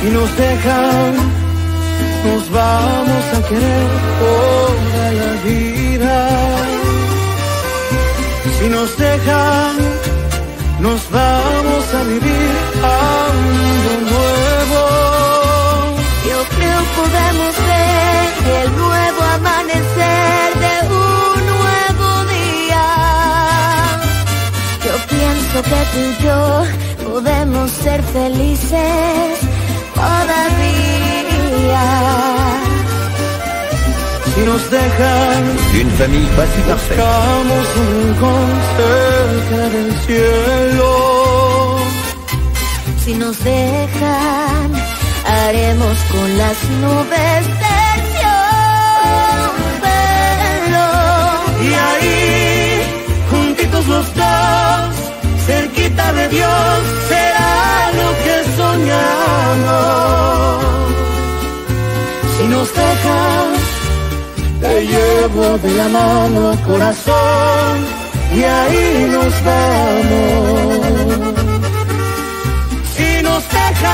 Si nos dejan, nos vamos a querer toda la vida. Si nos dejan, nos vamos a vivir algo nuevo. Yo creo podemos ver el nuevo amanecer de un nuevo día. Yo pienso que tú y yo podemos ser felices todavía. Si nos dejan, Une famille pas si parfaite. buscamos un rincón cerca del cielo. Si nos dejan, haremos con las nubes terciopelo. Y ahí, juntitos los dos, cerquita de Dios, será lo que soñamos. Si nos dejan, te llevo de la mano, corazón, y ahí nos vamos. Si nos dejan,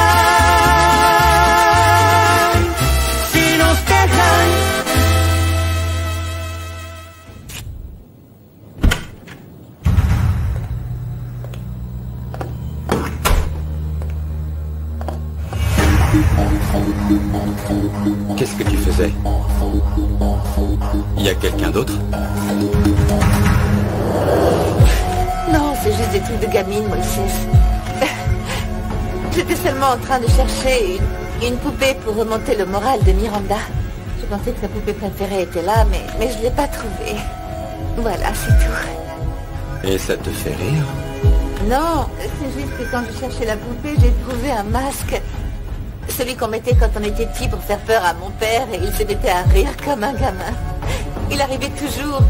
si nos dejan. Qu'est-ce que tu faisais? Il y a quelqu'un d'autre? Non, c'est juste des trucs de gamine, Moïse. J'étais seulement en train de chercher une poupée pour remonter le moral de Miranda. Je pensais que sa poupée préférée était là, mais je ne l'ai pas trouvée. Voilà, c'est tout. Et ça te fait rire? Non, c'est juste que quand je cherchais la poupée, j'ai trouvé un masque. Celui qu'on mettait quand on était petit pour faire peur à mon père, et il se mettait à rire comme un gamin. Il arrivait toujours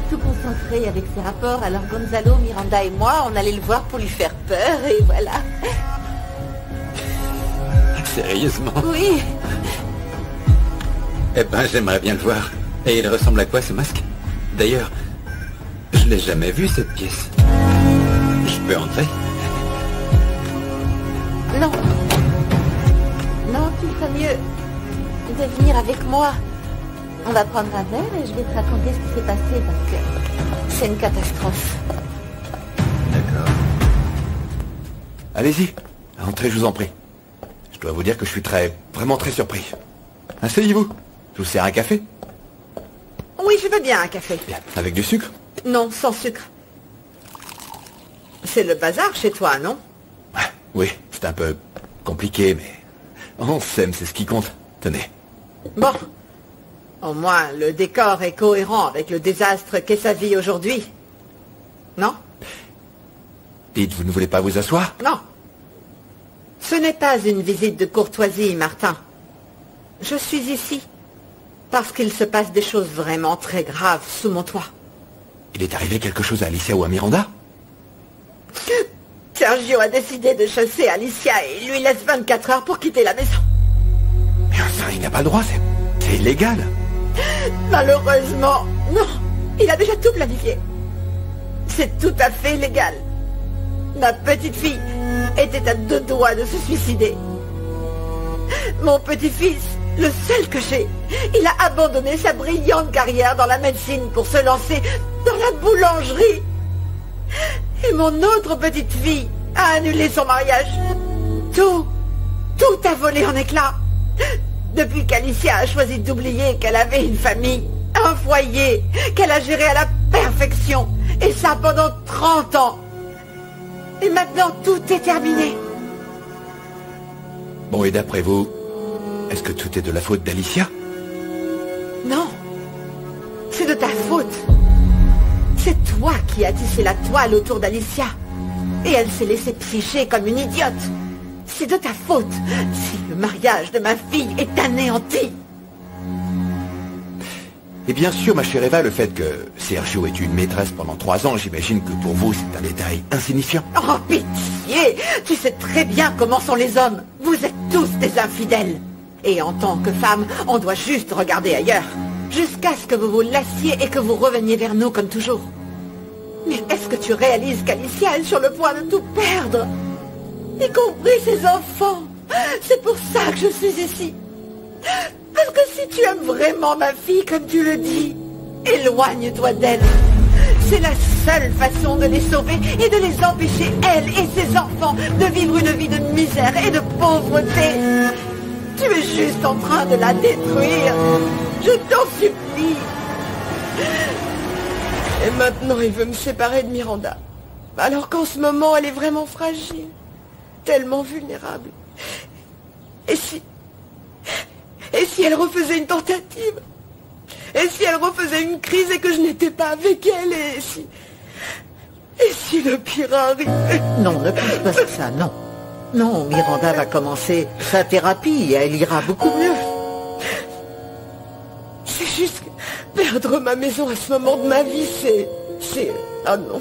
tout concentré avec ses rapports, alors Gonzalo, Miranda et moi, on allait le voir pour lui faire peur, et voilà. Sérieusement? Oui. Eh ben, j'aimerais bien le voir. Et il ressemble à quoi, ce masque? D'ailleurs, je l'ai jamais vu, cette pièce. Je peux entrer? Non. Non, tu ferais mieux de venir avec moi. On va prendre un verre et je vais te raconter ce qui s'est passé parce que c'est une catastrophe. D'accord. Allez-y, entrez, je vous en prie. Je dois vous dire que je suis vraiment très surpris. Asseyez-vous, je vous sers un café? Oui, je veux bien un café. Bien, avec du sucre? Non, sans sucre. C'est le bazar chez toi, non? Oui, c'est un peu compliqué, mais on s'aime, c'est ce qui compte. Tenez. Bon. Au moins, le décor est cohérent avec le désastre qu'est sa vie aujourd'hui. Non? Dites, vous ne voulez pas vous asseoir? Non. Ce n'est pas une visite de courtoisie, Martin. Je suis ici parce qu'il se passe des choses vraiment très graves sous mon toit. Il est arrivé quelque chose à Alicia ou à Miranda? Sergio a décidé de chasser Alicia et il lui laisse 24 heures pour quitter la maison. Mais enfin, il n'a pas le droit, c'est illégal. Malheureusement, non. Il a déjà tout planifié. C'est tout à fait légal. Ma petite fille était à 2 doigts de se suicider. Mon petit-fils, le seul que j'ai, il a abandonné sa brillante carrière dans la médecine pour se lancer dans la boulangerie. Et mon autre petite fille a annulé son mariage. Tout a volé en éclats. Depuis qu'Alicia a choisi d'oublier qu'elle avait une famille, un foyer, qu'elle a géré à la perfection. Et ça pendant 30 ans. Et maintenant, tout est terminé. Bon, et d'après vous, est-ce que tout est de la faute d'Alicia? Non. C'est de ta faute. C'est toi qui as tissé la toile autour d'Alicia. Et elle s'est laissée psycher comme une idiote. C'est de ta faute si le mariage de ma fille est anéanti. Et bien sûr, ma chère Eva, le fait que Sergio ait eu une maîtresse pendant 3 ans, j'imagine que pour vous, c'est un détail insignifiant. Oh, pitié! Tu sais très bien comment sont les hommes. Vous êtes tous des infidèles. Et en tant que femme, on doit juste regarder ailleurs. Jusqu'à ce que vous vous lassiez et que vous reveniez vers nous comme toujours. Mais est-ce que tu réalises qu'Alicia est sur le point de tout perdre? Y compris ses enfants. C'est pour ça que je suis ici. Parce que si tu aimes vraiment ma fille, comme tu le dis, éloigne-toi d'elle. C'est la seule façon de les sauver et de les empêcher, elle et ses enfants, de vivre une vie de misère et de pauvreté. Tu es juste en train de la détruire. Je t'en supplie. Et maintenant, il veut me séparer de Miranda. Alors qu'en ce moment, elle est vraiment fragile. Tellement vulnérable. Et si elle refaisait une tentative? Et si elle refaisait une crise et que je n'étais pas avec elle? Et si le pire arrivait? Non, ne pense pas à ça, non. Non, Miranda va commencer sa thérapie et elle ira beaucoup mieux. C'est juste que perdre ma maison à ce moment de ma vie, c'est... Ah non.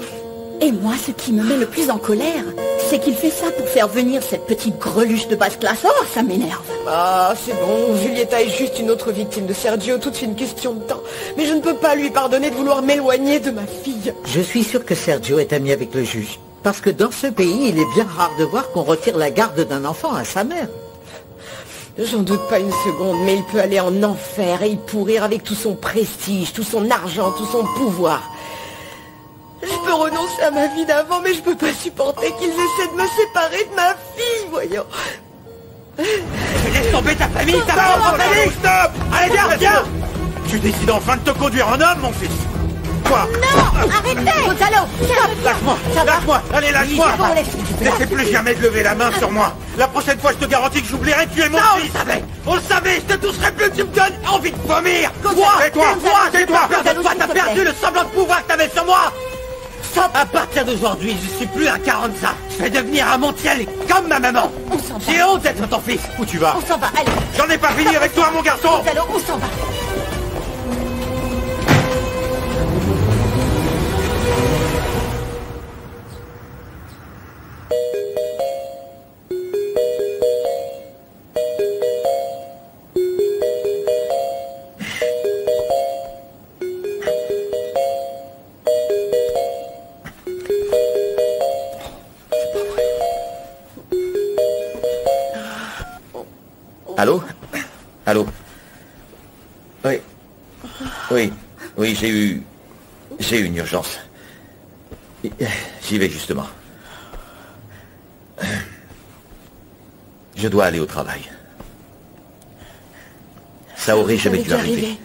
Et moi, ce qui me met le plus en colère, c'est qu'il fait ça pour faire venir cette petite greluche de basse classe. Oh, ça m'énerve. Ah, c'est bon, Giulietta est juste une autre victime de Sergio, toute une question de temps. Mais je ne peux pas lui pardonner de vouloir m'éloigner de ma fille. Je suis sûr que Sergio est ami avec le juge. Parce que dans ce pays, il est bien rare de voir qu'on retire la garde d'un enfant à sa mère. J'en doute pas une seconde, mais il peut aller en enfer et y pourrir avec tout son prestige, tout son argent, tout son pouvoir. Je peux renoncer à ma vie d'avant, mais je peux pas supporter qu'ils essaient de me séparer de ma fille, voyons. Laisse tomber ta famille, ta propre famille. Stop. Allez, viens. Tu décides enfin de te conduire en homme, mon fils. Quoi? Non, arrêtez. Gonzalo, lâche-moi, allez, lâche-moi. N'essaie plus jamais de lever la main sur moi. La prochaine fois, je te garantis que j'oublierai que tu es mon fils. On le savait, je te toucherai plus, tu me donnes envie de vomir. Tais-toi, t'as perdu le semblant de pouvoir que t'avais sur moi. À partir d'aujourd'hui, je suis plus un Carranza. Je vais devenir un Montiel comme ma maman. J'ai honte d'être ton fils. Où tu vas? On s'en va, allez. J'en ai pas fini avec toi, mon garçon. Gonzalo, on s'en va. Allô? Allô? Oui, j'ai eu une urgence. J'y vais justement. Je dois aller au travail. Ça aurait jamais dû arriver.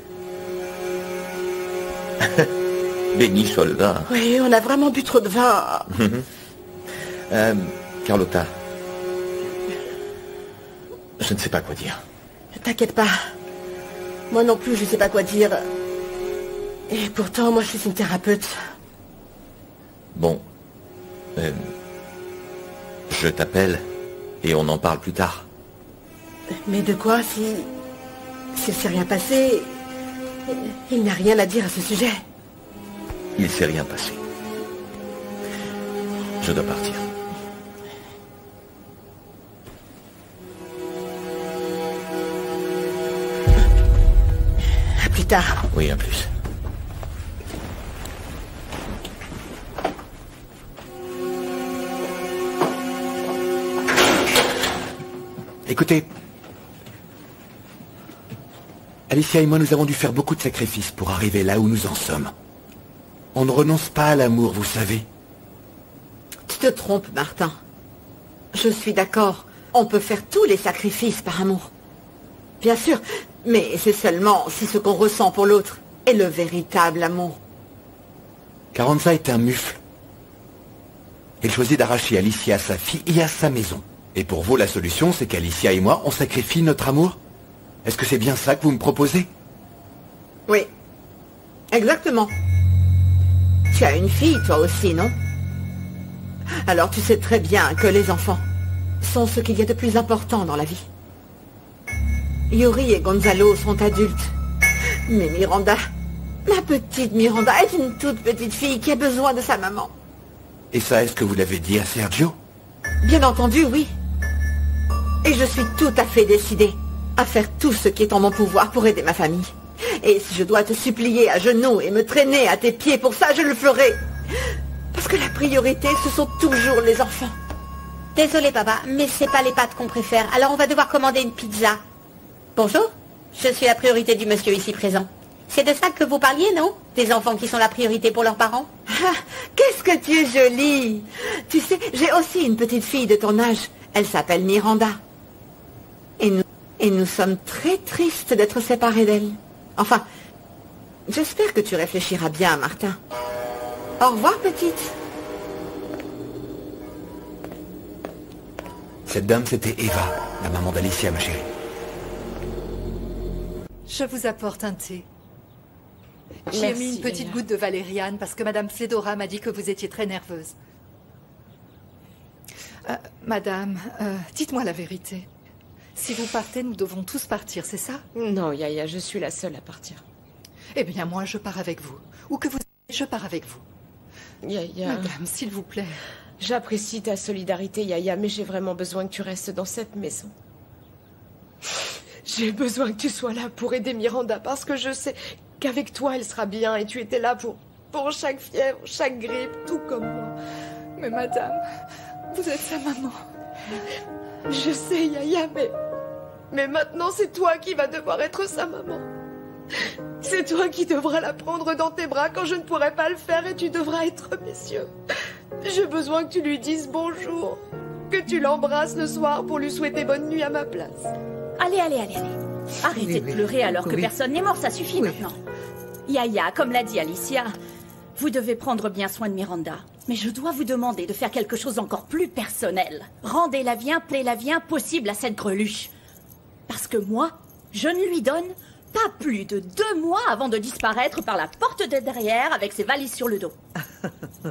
Béni soit le vin. Oui, on a vraiment bu trop de vin. Carlotta. Je ne sais pas quoi dire. T'inquiète pas. Moi non plus, je sais pas quoi dire. Et pourtant, moi, je suis une thérapeute. Bon. Je t'appelle et on en parle plus tard. Mais de quoi, s'il s'est rien passé, il n'y a rien à dire à ce sujet. Il s'est rien passé. Je dois partir. À plus tard. Oui, à plus. Écoutez, Alicia et moi, nous avons dû faire beaucoup de sacrifices pour arriver là où nous en sommes. On ne renonce pas à l'amour, vous savez. Tu te trompes, Martin. Je suis d'accord. On peut faire tous les sacrifices par amour. Bien sûr, mais c'est seulement si ce qu'on ressent pour l'autre est le véritable amour. Carranza est un mufle. Il choisit d'arracher Alicia à sa fille et à sa maison. Et pour vous, la solution, c'est qu'Alicia et moi, on sacrifie notre amour? Est-ce que c'est bien ça que vous me proposez? Oui, exactement. Tu as une fille, toi aussi, non? Alors tu sais très bien que les enfants sont ce qu'il y a de plus important dans la vie. Yuri et Gonzalo sont adultes. Mais Miranda, ma petite Miranda, est une toute petite fille qui a besoin de sa maman. Et ça, est-ce que vous l'avez dit à Sergio? Bien entendu, oui. Et je suis tout à fait décidée à faire tout ce qui est en mon pouvoir pour aider ma famille. Et si je dois te supplier à genoux et me traîner à tes pieds pour ça, je le ferai. Parce que la priorité, ce sont toujours les enfants. Désolé, papa, mais c'est pas les pâtes qu'on préfère. Alors on va devoir commander une pizza. Bonjour, je suis la priorité du monsieur ici présent. C'est de ça que vous parliez, non? Des enfants qui sont la priorité pour leurs parents? Ah, qu'est-ce que tu es jolie! Tu sais, j'ai aussi une petite fille de ton âge. Elle s'appelle Miranda. Et nous sommes très tristes d'être séparés d'elle. Enfin, j'espère que tu réfléchiras bien, Martin. Au revoir, petite. Cette dame, c'était Eva, la maman d'Alicia, ma chérie. Je vous apporte un thé. J'ai mis une petite goutte de valériane parce que Madame Fedora m'a dit que vous étiez très nerveuse. Madame, dites-moi la vérité. Si vous partez, nous devons tous partir, c'est ça? Non, Yaya, je suis la seule à partir. Eh bien, moi, je pars avec vous. Où que vous soyez, je pars avec vous. Yaya... Madame, s'il vous plaît. J'apprécie ta solidarité, Yaya, mais j'ai vraiment besoin que tu restes dans cette maison. J'ai besoin que tu sois là pour aider Miranda, parce que je sais qu'avec toi, elle sera bien, et tu étais là pour chaque fièvre, chaque grippe, tout comme moi. Mais madame, vous êtes sa maman. Je sais, Yaya, mais maintenant, c'est toi qui vas devoir être sa maman. C'est toi qui devras la prendre dans tes bras quand je ne pourrai pas le faire, et tu devras être mes yeux. J'ai besoin que tu lui dises bonjour, que tu l'embrasses le soir pour lui souhaiter bonne nuit à ma place. Allez. Arrêtez de pleurer alors que personne n'est mort, ça suffit maintenant. Yaya, comme l'a dit Alicia, vous devez prendre bien soin de Miranda. Mais je dois vous demander de faire quelque chose encore plus personnel. Rendez la vie impossible à cette greluche. Parce que moi, je ne lui donne pas plus de 2 mois avant de disparaître par la porte de derrière avec ses valises sur le dos.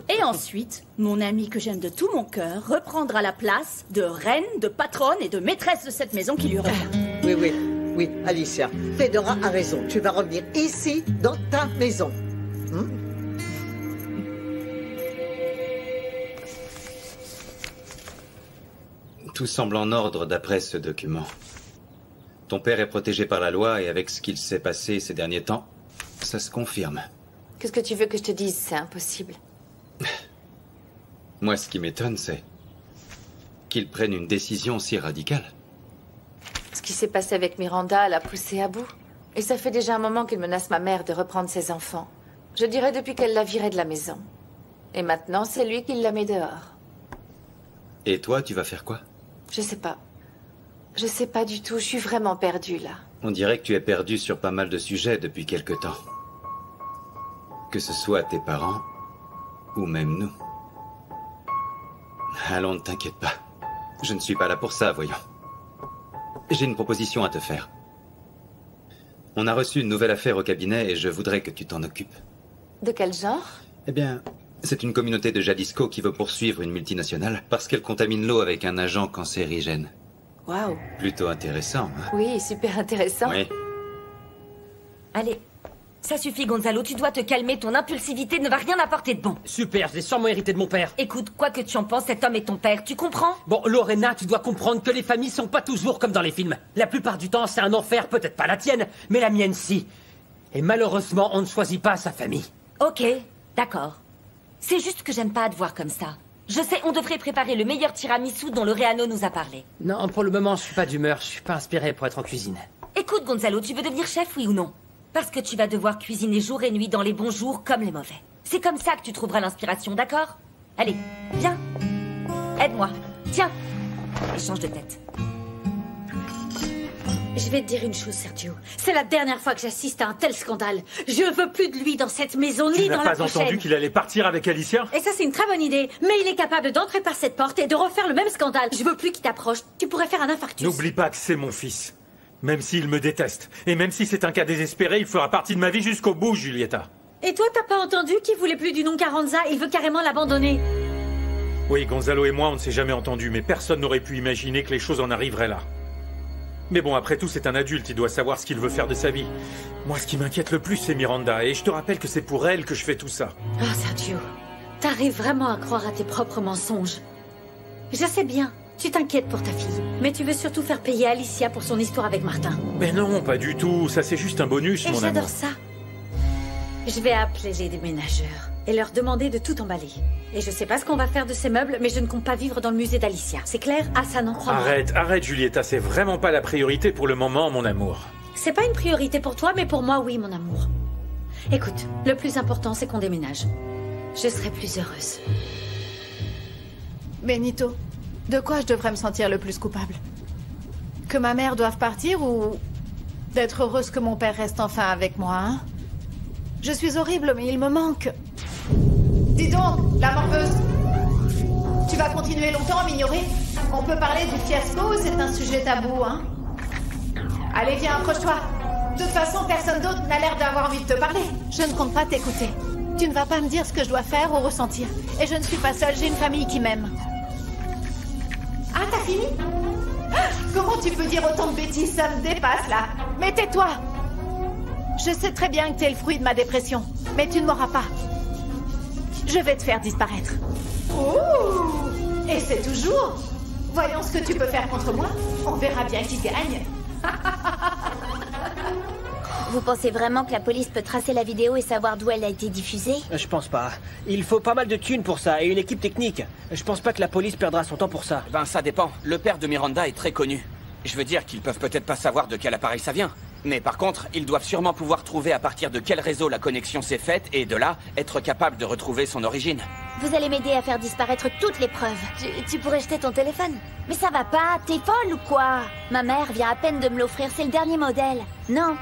Et ensuite, mon amie que j'aime de tout mon cœur reprendra la place de reine, de patronne et de maîtresse de cette maison qui lui revient. Oui, Alicia. Fedora a raison. Tu vas revenir ici, dans ta maison. Tout semble en ordre d'après ce document. Ton père est protégé par la loi et avec ce qu'il s'est passé ces derniers temps, ça se confirme. Qu'est-ce que tu veux que je te dise? C'est impossible. Moi, ce qui m'étonne, c'est qu'il prenne une décision si radicale. Ce qui s'est passé avec Miranda l'a poussé à bout. Et ça fait déjà un moment qu'il menace ma mère de reprendre ses enfants. Je dirais depuis qu'elle l'a viré de la maison. Et maintenant, c'est lui qui la met dehors. Et toi, tu vas faire quoi? Je sais pas. Je sais pas du tout. Je suis vraiment perdue, là. On dirait que tu es perdu sur pas mal de sujets depuis quelque temps. Que ce soit tes parents, ou même nous. Allons, ne t'inquiète pas. Je ne suis pas là pour ça, voyons. J'ai une proposition à te faire. On a reçu une nouvelle affaire au cabinet et je voudrais que tu t'en occupes. De quel genre? Eh bien, c'est une communauté de Jalisco qui veut poursuivre une multinationale parce qu'elle contamine l'eau avec un agent cancérigène. Waouh. Plutôt intéressant, hein? Oui, super intéressant. Oui. Allez, ça suffit Gonzalo, tu dois te calmer, ton impulsivité ne va rien apporter de bon. Super, je l'ai sûrement hérité de mon père. Écoute, quoi que tu en penses, cet homme est ton père, tu comprends? Bon, Lorena, tu dois comprendre que les familles sont pas toujours comme dans les films. La plupart du temps, c'est un enfer, peut-être pas la tienne, mais la mienne si. Et malheureusement, on ne choisit pas sa famille. Ok, d'accord. C'est juste que j'aime pas te voir comme ça. Je sais, on devrait préparer le meilleur tiramisu dont Loreano nous a parlé. Non, pour le moment, je suis pas d'humeur, je suis pas inspiré pour être en cuisine. Écoute, Gonzalo, tu veux devenir chef, oui ou non? Parce que tu vas devoir cuisiner jour et nuit dans les bons jours comme les mauvais. C'est comme ça que tu trouveras l'inspiration, d'accord? Allez, viens. Aide-moi. Tiens. Et change de tête. Je vais te dire une chose, Sergio. C'est la dernière fois que j'assiste à un tel scandale. Je veux plus de lui dans cette maison, ni dans la prochaine. Tu n'as pas entendu qu'il allait partir avec Alicia? Et ça, c'est une très bonne idée. Mais il est capable d'entrer par cette porte et de refaire le même scandale. Je veux plus qu'il t'approche. Tu pourrais faire un infarctus. N'oublie pas que c'est mon fils. Même s'il me déteste. Et même si c'est un cas désespéré, il fera partie de ma vie jusqu'au bout, Julieta. Et toi, t'as pas entendu qu'il voulait plus du nom Carranza? Il veut carrément l'abandonner. Oui, Gonzalo et moi, on ne s'est jamais entendu, mais personne n'aurait pu imaginer que les choses en arriveraient là. Mais bon, après tout, c'est un adulte, il doit savoir ce qu'il veut faire de sa vie. Moi, ce qui m'inquiète le plus, c'est Miranda, et je te rappelle que c'est pour elle que je fais tout ça. Oh, Sergio, t'arrives vraiment à croire à tes propres mensonges. Je sais bien, tu t'inquiètes pour ta fille, mais tu veux surtout faire payer Alicia pour son histoire avec Martin. Mais non, pas du tout, ça c'est juste un bonus, Et mon amour. j'adore ça. Je vais appeler les déménageurs et leur demander de tout emballer. Et je sais pas ce qu'on va faire de ces meubles, mais je ne compte pas vivre dans le musée d'Alicia. C'est clair? Ah, ça n'en croit pas. Arrête, Julieta, c'est vraiment pas la priorité pour le moment, mon amour. C'est pas une priorité pour toi, mais pour moi, oui, mon amour. Écoute, le plus important, c'est qu'on déménage. Je serai plus heureuse. Benito, de quoi je devrais me sentir le plus coupable? Que ma mère doive partir ou d'être heureuse que mon père reste enfin avec moi, hein? Je suis horrible, mais il me manque. Dis donc, la morveuse, tu vas continuer longtemps à m'ignorer? On peut parler du fiasco, c'est un sujet tabou, hein? Allez, viens, approche-toi. De toute façon, personne d'autre n'a l'air d'avoir envie de te parler. Je ne compte pas t'écouter. Tu ne vas pas me dire ce que je dois faire ou ressentir. Et je ne suis pas seule, j'ai une famille qui m'aime. Ah, t'as fini? Comment tu peux dire autant de bêtises? Ça me dépasse, là. Mais tais-toi! Je sais très bien que t'es le fruit de ma dépression, mais tu ne m'auras pas. Je vais te faire disparaître. Ouh! Et c'est toujours. Voyons ce que tu peux faire contre moi. On verra bien qui gagne. Vous pensez vraiment que la police peut tracer la vidéo et savoir d'où elle a été diffusée? Je pense pas. Il faut pas mal de thunes pour ça et une équipe technique. Je pense pas que la police perdra son temps pour ça. Ben ça dépend. Le père de Miranda est très connu. Je veux dire qu'ils peuvent peut-être pas savoir de quel appareil ça vient. Mais par contre, ils doivent sûrement pouvoir trouver à partir de quel réseau la connexion s'est faite et de là, être capable de retrouver son origine. Vous allez m'aider à faire disparaître toutes les preuves. Tu pourrais jeter ton téléphone. Mais ça va pas, t'es folle ou quoi? Ma mère vient à peine de me l'offrir, c'est le dernier modèle. Non,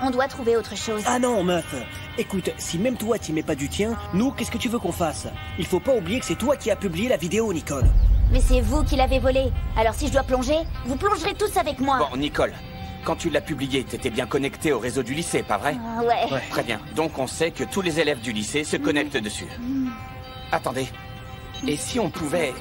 on doit trouver autre chose. Ah non, meuf. Écoute, si même toi t'y mets pas du tien, nous, qu'est-ce que tu veux qu'on fasse? Il faut pas oublier que c'est toi qui as publié la vidéo, Nicole. Mais c'est vous qui l'avez volée. Alors si je dois plonger, vous plongerez tous avec moi. Bon, Nicole, quand tu l'as publié, t'étais bien connecté au réseau du lycée, pas vrai? Ouais. Très bien. Donc on sait que tous les élèves du lycée se connectent dessus. Attendez. Et si on pouvait...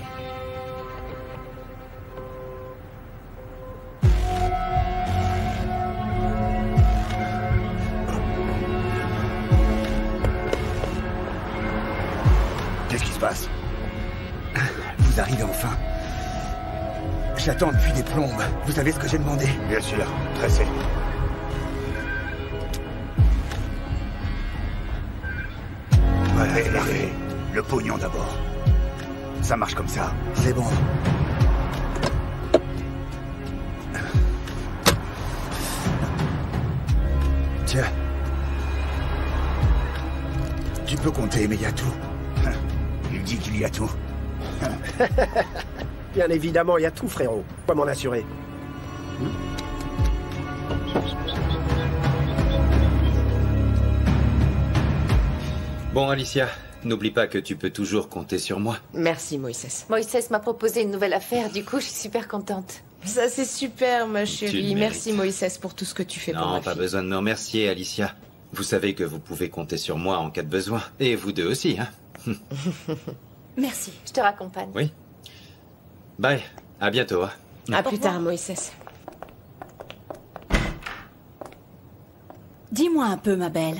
Qu'est-ce qui se passe? Vous arrivez enfin. J'attends depuis des plombes. Vous savez ce que j'ai demandé? Bien sûr, tressé. Voilà, c'est parfait. Le pognon d'abord. Ça marche comme ça. C'est bon. Tiens. Tu peux compter, mais il y a tout. Il dit qu'il y a tout. Bien évidemment, il y a tout, frérot. Quoi m'en assurer? Bon, Alicia, n'oublie pas que tu peux toujours compter sur moi. Merci, Moïse. Moïse m'a proposé une nouvelle affaire, du coup, je suis super contente. Ça, c'est super, ma chérie. le Merci, Moïse, pour tout ce que tu fais pour Non, ma pas fille. besoin de me remercier, Alicia. Vous savez que vous pouvez compter sur moi en cas de besoin. Et vous deux aussi, hein. Merci, je te raccompagne. Oui. Bye, à bientôt. Hein. À plus tard, Moïse. Dis-moi un peu, ma belle.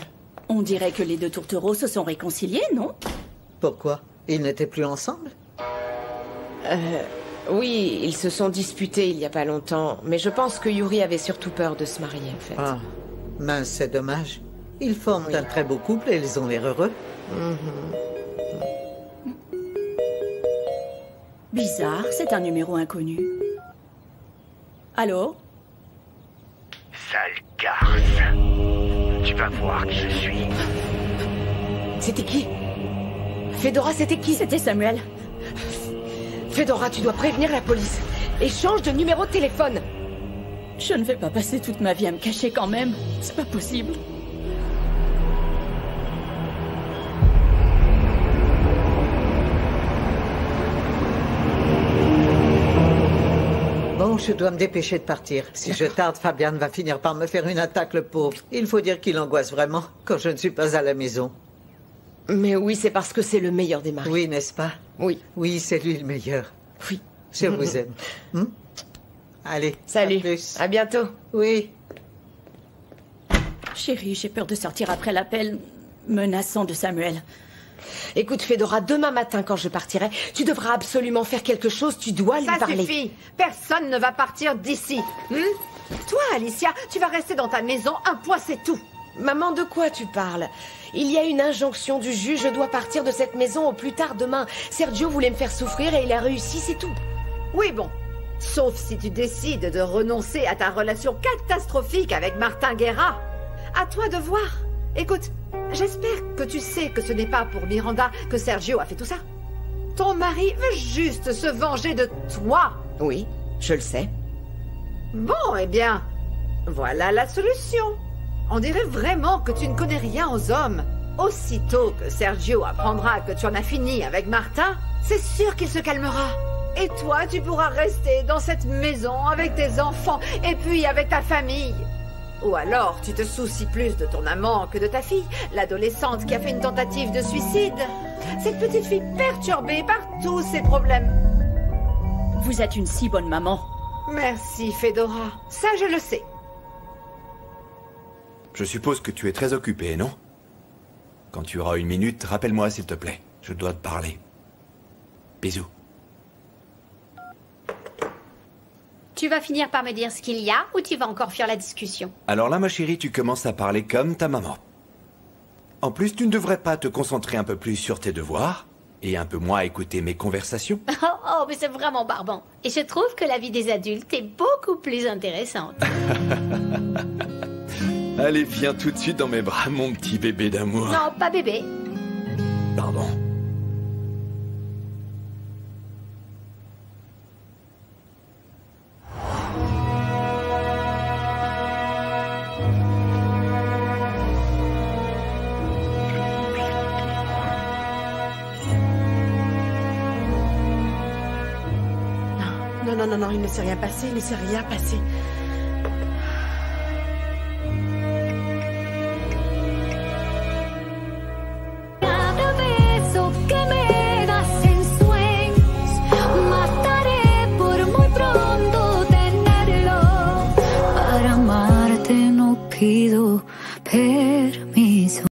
On dirait que les deux tourtereaux se sont réconciliés, non? Pourquoi? Ils n'étaient plus ensemble? Oui, ils se sont disputés il y a pas longtemps, mais je pense que Yuri avait surtout peur de se marier, en fait. Ah, mince, c'est dommage. Ils forment un très beau couple et ils ont l'air heureux. Bizarre, c'est un numéro inconnu. Allô? Sale garce. Tu vas voir qui je suis. C'était qui? Fedora, c'était qui? C'était Samuel. Fedora, tu dois prévenir la police. Et change de numéro de téléphone. Je ne vais pas passer toute ma vie à me cacher quand même. C'est pas possible. Bon, je dois me dépêcher de partir. Si je tarde, Fabian va finir par me faire une attaque, le pauvre. Il faut dire qu'il angoisse vraiment quand je ne suis pas à la maison. Mais oui, c'est parce que c'est le meilleur des maris. Oui, n'est-ce pas? Oui. Oui, c'est lui le meilleur. Oui. Je vous aime. Allez, salut. À plus. À bientôt. Oui. Chérie, j'ai peur de sortir après l'appel menaçant de Samuel. Écoute, Fedora, demain matin, quand je partirai, tu devras absolument faire quelque chose, tu dois lui parler. Ça suffit. Personne ne va partir d'ici. Toi, Alicia, tu vas rester dans ta maison, un point, c'est tout. Maman, de quoi tu parles? Il y a une injonction du juge, je dois partir de cette maison au plus tard demain. Sergio voulait me faire souffrir et il a réussi, c'est tout. Oui, bon. Sauf si tu décides de renoncer à ta relation catastrophique avec Martin Guerra. À toi de voir. Écoute, j'espère que tu sais que ce n'est pas pour Miranda que Sergio a fait tout ça. Ton mari veut juste se venger de toi. Oui, je le sais. Bon, eh bien, voilà la solution. On dirait vraiment que tu ne connais rien aux hommes. Aussitôt que Sergio apprendra que tu en as fini avec Martin, c'est sûr qu'il se calmera. Et toi, tu pourras rester dans cette maison avec tes enfants et puis avec ta famille. Ou alors, tu te soucies plus de ton amant que de ta fille, l'adolescente qui a fait une tentative de suicide. Cette petite fille perturbée par tous ses problèmes. Vous êtes une si bonne maman. Merci, Fedora. Ça, je le sais. Je suppose que tu es très occupée, non? Quand tu auras une minute, rappelle-moi, s'il te plaît. Je dois te parler. Bisous. Tu vas finir par me dire ce qu'il y a ou tu vas encore fuir la discussion? Alors là, ma chérie, tu commences à parler comme ta maman. En plus, tu ne devrais pas te concentrer un peu plus sur tes devoirs et un peu moins écouter mes conversations? Oh, mais c'est vraiment barbant. Et je trouve que la vie des adultes est beaucoup plus intéressante. Allez, viens tout de suite dans mes bras, mon petit bébé d'amour. Non, pas bébé. Pardon. Non, il ne s'est rien passé, il ne s'est rien passé. Cada beso que me das en sueños, mataré por muy pronto tenerlo. Para amarte no pido permiso.